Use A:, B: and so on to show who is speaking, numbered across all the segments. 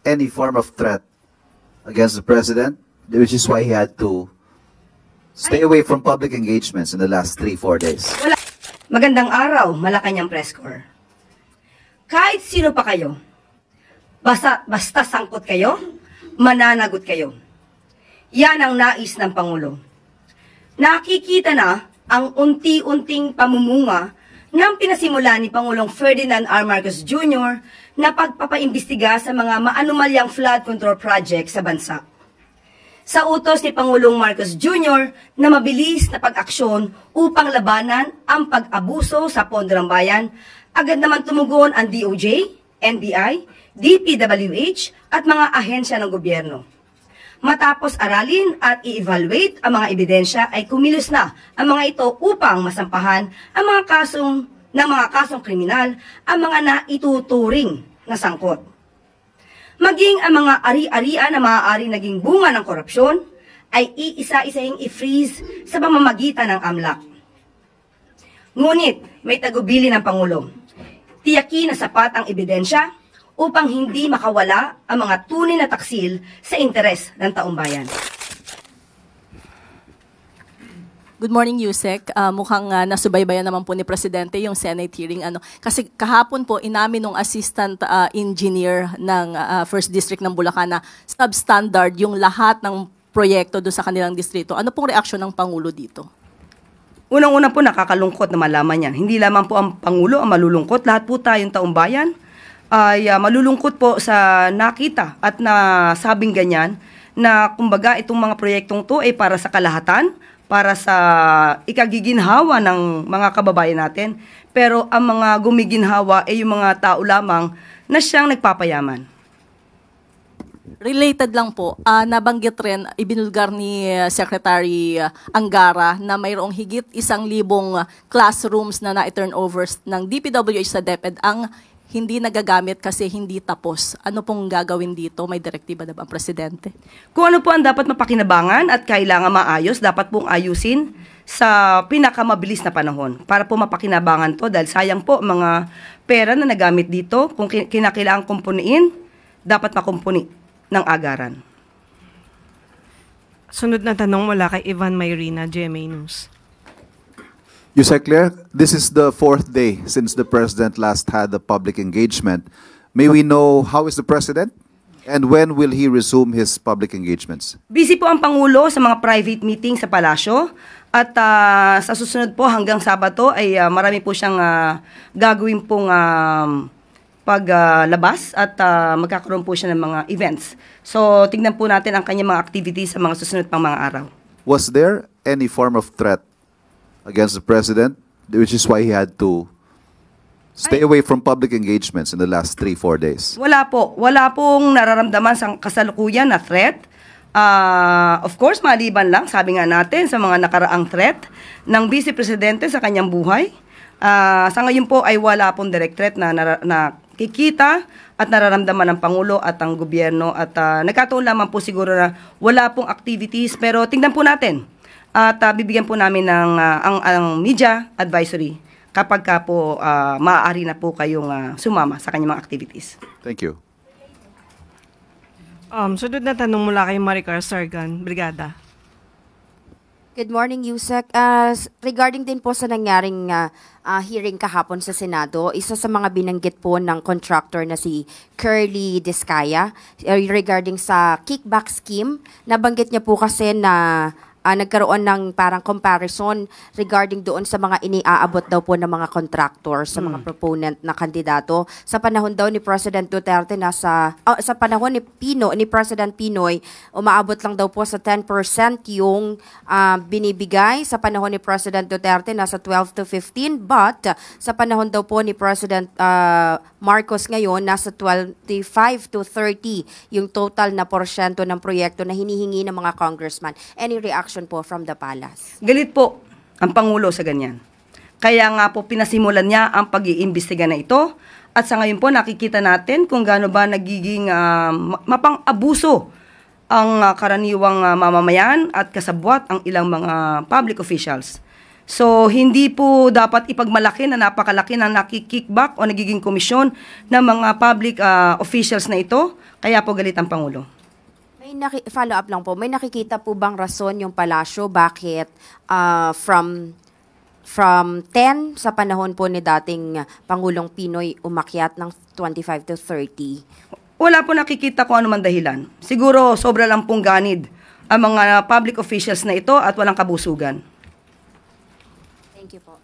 A: any form of threat against the president, which is why he had to stay away from public engagements in the last 3-4 days.
B: Magandang araw, Malacanang Press Corps. Kahit sino pa kayo, basta sangkot kayo, mananagot kayo. Yan ang nais ng Pangulo. Nakikita na ang unti-unting pamumunga ng pinasimula ni Pangulong Ferdinand R. Marcos Jr. na pagpapaimbestiga sa mga maanumalyang flood control project sa bansa. Sa utos ni Pangulong Marcos Jr. na mabilis na pag-aksyon upang labanan ang pag-abuso sa pondo ng bayan, agad naman tumugon ang DOJ, NBI, DPWH at mga ahensya ng gobyerno. Matapos aralin at i-evaluate ang mga ebidensya ay kumilos na ang mga ito upang masampahan ang mga kasong kriminal ang mga naituturing na sangkot. Maging ang mga ari-arian na maaaring naging bunga ng korupsyon ay iisa-isahing i-freeze sa pamamagitan ng AMLAC. Ngunit may tagubili ng Pangulo. Tiyakin na sapat ang ebidensya upang hindi makawala ang mga tunay na taksil sa interes ng taumbayan.
C: Good morning, Yusek. Mukhang nasubaybayan naman po ni Presidente yung Senate hearing. Kasi kahapon po, inamin ng Assistant Engineer ng First District ng Bulacan na substandard yung lahat ng proyekto doon sa kanilang distrito. Ano pong reaksyon ng Pangulo dito?
B: Unang-una po, nakakalungkot na malaman yan. Hindi lamang po ang Pangulo ang malulungkot. Lahat po tayong taumbayan ay malulungkot po sa nakita at nasabing ganyan na kumbaga itong mga proyektong to ay para sa kalahatan, para sa ikagiginhawa ng mga kababayan natin. Pero ang mga gumiginhawa ay yung mga tao lamang na siyang nagpapayaman.
C: Related lang po, nabanggit rin, ibinulgar ni Secretary Angara na mayroong higit 1,000 classrooms na na-turnovers ng DPWH sa DepEd ang hindi nagagamit kasi hindi tapos. Ano pong gagawin dito? May direktiba na ba ang Presidente?
B: Kung ano po ang dapat mapakinabangan at kailangan maayos, dapat pong ayusin sa pinakamabilis na panahon para po mapakinabangan to dahil sayang po mga pera na nagamit dito. Kung kinakailangan kumpuniin, dapat makumpuni ng agaran.
D: Sunod na tanong mula kay Ivan Mayrina, GMA News.
A: Yusek Claire, this is the 4th day since the President last had the public engagement. May we know how is the President and when will he resume his public engagements?
B: Busy po ang Pangulo sa mga private meeting sa palasyo at sa susunod po hanggang Sabado ay marami po siyang gagawin pong paglabas at magkakaroon po siya ng mga events. So tignan po natin ang kanyang mga activities sa mga susunod pang mga araw.
A: Was there any form of threat against the President, which is why he had to stay away from public engagements in the last 3-4 days?
B: Wala po. Wala pong nararamdaman sa kasalukuyan na threat. Of course, maliban lang, sabi nga natin, sa mga nakaraang threat ng Vice Presidente sa kanyang buhay. Sa ngayon po ay wala pong direct threat na kikita at nararamdaman ng Pangulo at ang gobyerno. At nagkataon lamang po siguro na wala pong activities. Pero tingnan po natin. At bibigyan po namin ng ang media advisory kapag ka po maaari na po kayong sumama sa kanyang mga activities.
A: Thank you.
D: Sunod na tanong mula kay Maricar Sargan, Brigada.
E: Good morning, Yusek. Regarding din po sa nangyaring hearing kahapon sa Senado, isa sa mga binanggit po ng contractor na si Curly Discaya regarding sa kickback scheme, nabanggit niya po kasi na nagkaroon ng parang comparison regarding doon sa mga iniaabot daw po ng mga contractors sa mga proponent na kandidato. Sa panahon daw ni President Duterte sa panahon ni President Pinoy, umaabot lang daw po sa 10% yung binibigay. Sa panahon ni President Duterte nasa 12 to 15, but sa panahon daw po ni President Marcos ngayon nasa 25 to 30 yung total na porsyento ng proyekto na hinihingi ng mga congressman. Any reaction po from the palace?
B: Galit po ang Pangulo sa ganyan. Kaya nga po pinasimulan niya ang pag-iimbestiga na ito at sa ngayon po nakikita natin kung gaano ba nagiging mapang-abuso ang karaniwang mamamayan at kasabwat ang ilang mga public officials. So, hindi po dapat ipagmalaki na napakalaki na nakikickback o nagiging komisyon ng mga public officials na ito. Kaya po galit ang Pangulo.
E: May follow up lang po. May nakikita po bang rason yung palasyo bakit from 10 sa panahon po ni dating Pangulong Pinoy umakyat ng 25 to 30?
B: Wala po nakikita kung ano man dahilan. Siguro sobra lang pong ganid ang mga public officials na ito at walang kabusugan.
E: Thank you po.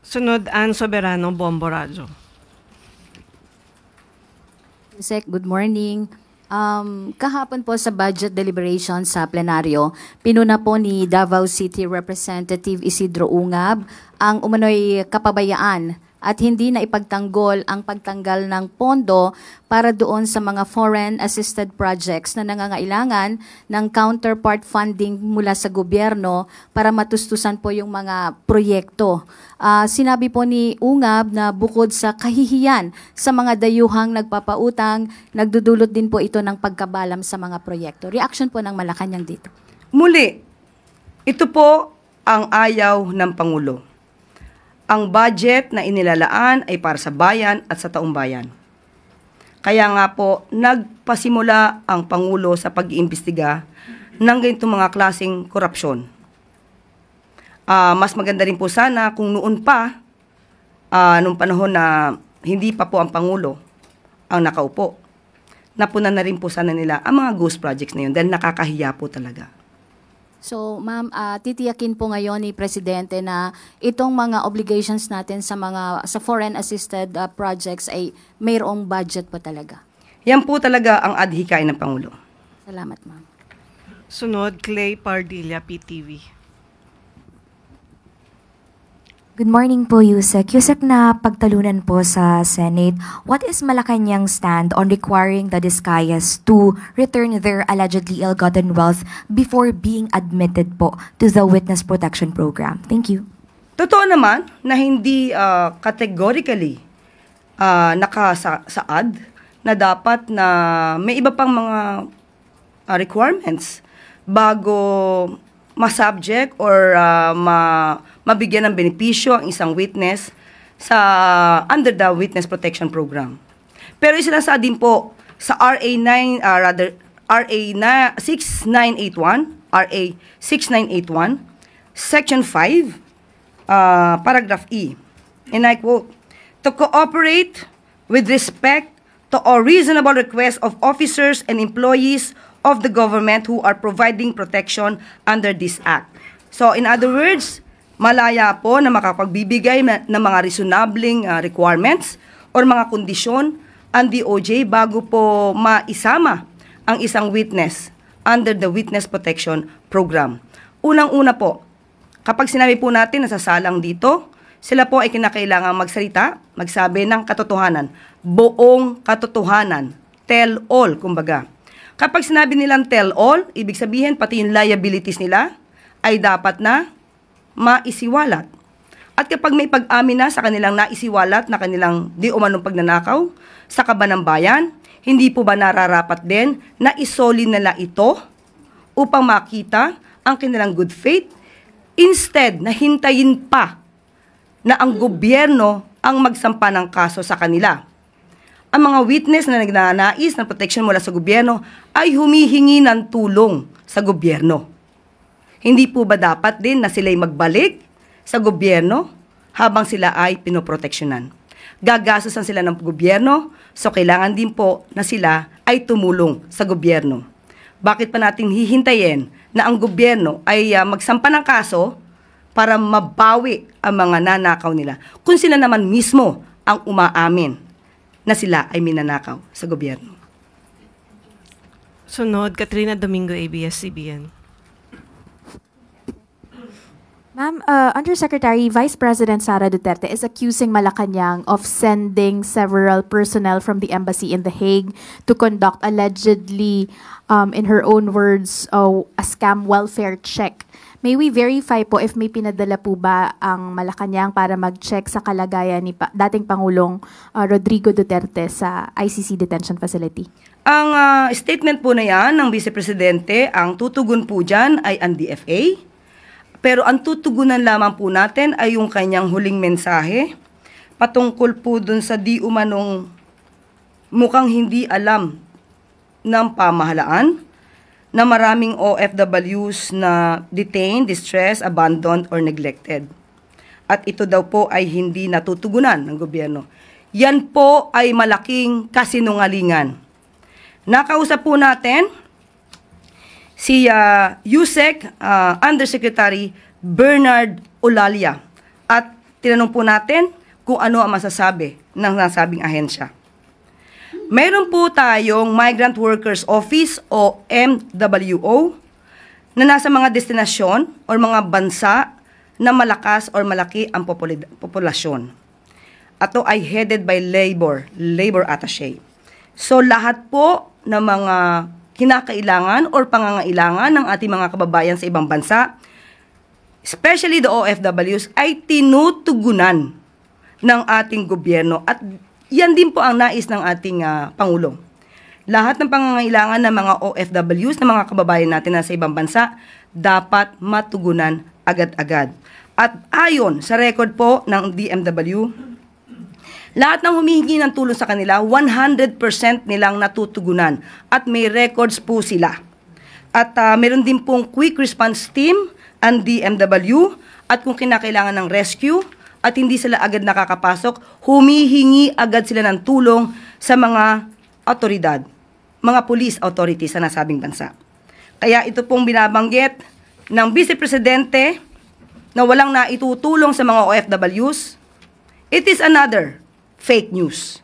D: Sunod, Ann Soberano, Bombo Radyo.
F: Sec, good morning. Kahapon po sa budget deliberation sa plenaryo, pinuna po ni Davao City Representative Isidro Ungab ang umano'y kapabayaan at hindi na ipagtanggol ang pagtanggal ng pondo para doon sa mga foreign assisted projects na nangangailangan ng counterpart funding mula sa gobyerno para matustusan po yung mga proyekto. Sinabi po ni Ungab na bukod sa kahihiyan sa mga dayuhang nagpapautang, nagdudulot din po ito ng pagkabalam sa mga proyekto. Reaction po ng Malacanang dito.
B: Muli, ito po ang ayaw ng Pangulo. Ang budget na inilalaan ay para sa bayan at sa taong bayan. Kaya nga po, nagpasimula ang Pangulo sa pag-iimbestiga ng ganitong mga klaseng korupsyon. Mas maganda rin po sana kung noon pa, nung panahon na hindi pa po ang Pangulo ang nakaupo, napunan na rin po sana nila ang mga ghost projects na yun dahil nakakahiya po talaga.
F: So, ma'am, titiyakin po ngayon ni Presidente na itong mga obligations natin sa foreign assisted projects ay mayroong budget po talaga.
B: Yan po talaga ang adhikain ng Pangulo.
F: Salamat, ma'am.
D: Sunod, Clay Pardilla, PTV.
G: Good morning po, Yusek. Yusek, na pagtalunan po sa Senate, what is Malacanang's stand on requiring the Discayas to return their allegedly ill-gotten wealth before being admitted po to the Witness Protection Program? Thank you.
B: Totoo naman na hindi categorically nakasaad na dapat na may iba pang mga requirements bago ma-subject or mabigyan ng benepisyo ang isang witness sa under the Witness Protection Program. Pero isinasa din po sa RA 6981, RA 6981, Section 5, Paragraph E. And I quote, "To cooperate with respect to all reasonable requests of officers and employees of the government who are providing protection under this act." So, in other words, malaya po na makapagbibigay ng mga reasonabling requirements or mga kondisyon ang DOJ bago po maisama ang isang witness under the Witness Protection Program. Unang-una po, kapag sinabi po natin na sasalang dito, sila po ay kinakailangan magsalita, magsabi ng katotohanan, buong katotohanan, tell all, kumbaga. Kapag sinabi nilang tell all, ibig sabihin pati yung liabilities nila ay dapat na maisiwalat. At kapag may pag-amin na sa kanilang naisiwalat na kanilang di umanong pagnanakaw sa kaban ng bayan, hindi po ba nararapat din na isoli nila ito upang makita ang kanilang good faith instead na hintayin pa na ang gobyerno ang magsampa ng kaso sa kanila? Ang mga witness na nagnanais ng protection mula sa gobyerno ay humihingi ng tulong sa gobyerno. Hindi po ba dapat din na sila'y magbalik sa gobyerno habang sila ay pinoproteksyonan? Gagastosan sila ng gobyerno, so kailangan din po na sila ay tumulong sa gobyerno. Bakit pa natin hihintayin na ang gobyerno ay magsampa ng kaso para mabawi ang mga nanakaw nila kung sila naman mismo ang umaamin na sila ay minanakaw sa gobyerno?
D: Sunod, Katrina Domingo, ABS-CBN.
H: Ma'am, Undersecretary, Vice President Sara Duterte is accusing Malacanang of sending several personnel from the embassy in The Hague to conduct allegedly, in her own words, a scam welfare check. May we verify po if may pinadala po ba ang Malacanang para mag-check sa kalagayan ni dating Pangulong Rodrigo Duterte sa ICC Detention Facility?
B: Ang statement po na yan ng Vice Presidente, ang tutugon po dyan ay ang DFA. Pero ang tutugunan lamang po natin ay yung kanyang huling mensahe patungkol po dun sa di umanong mukhang hindi alam ng pamahalaan na maraming OFWs na detained, distressed, abandoned, or neglected. At ito daw po ay hindi natutugunan ng gobyerno. Yan po ay malaking kasinungalingan. Nakausap po natin si USEC Undersecretary Bernard Olalia at tinanong po natin kung ano ang masasabi ng nasabing ahensya. Mayroon po tayong Migrant Workers Office o MWO na nasa mga destinasyon o mga bansa na malakas o malaki ang populasyon. Ito ay headed by labor attaché. So lahat po ng mga kinakailangan o pangangailangan ng ating mga kababayan sa ibang bansa, especially the OFWs, ay tinutugunan ng ating gobyerno at yan din po ang nais ng ating Pangulo. Lahat ng pangangailangan ng mga OFWs, ng mga kababayan natin na sa ibang bansa, dapat matugunan agad-agad. At ayon sa record po ng DMW, lahat ng humihingi ng tulong sa kanila, 100% nilang natutugunan at may records po sila. At meron din pong quick response team ang DMW at kung kinakailangan ng rescue, at hindi sila agad nakakapasok, humihingi agad sila ng tulong sa mga otoridad, mga police authorities sa nasabing bansa. Kaya ito pong binabanggit ng Vice Presidente na walang naitutulong sa mga OFWs, it is another fake news.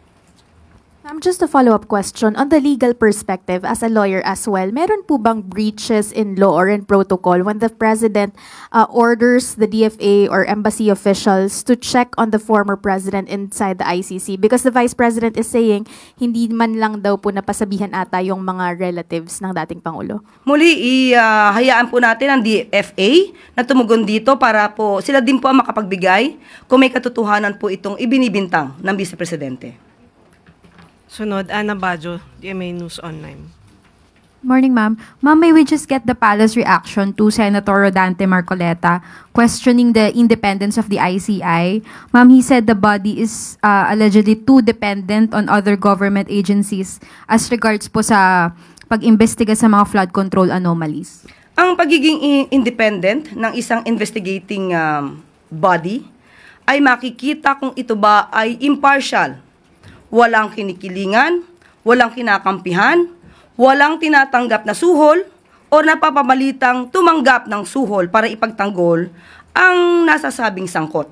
H: Just a follow-up question. On the legal perspective, as a lawyer as well, meron po bang breaches in law or in protocol when the President orders the DFA or embassy officials to check on the former President inside the ICC? Because the Vice President is saying, hindi man lang daw po napasabihan ata yung mga relatives ng dating Pangulo. Muli, hayaan po natin ang DFA na tumugon dito para po sila din po ang makapagbigay kung may katotohanan po itong ibinibintang ng Vice Presidente.
D: Sunod, Ana Bajo, DMA News Online.
I: Morning, ma'am. Ma'am, may we just get the palace reaction to Senator Rodante Marcoleta questioning the independence of the ICI? Ma'am, he said the body is allegedly too dependent on other government agencies as regards po sa pag-imbestiga sa mga flood control anomalies.
B: Ang pagiging independent ng isang investigating body ay makikita kung ito ba ay impartial. Walang kinikilingan, walang kinakampihan, walang tinatanggap na suhol o napapabalitang tumanggap ng suhol para ipagtanggol ang nasasabing sangkot.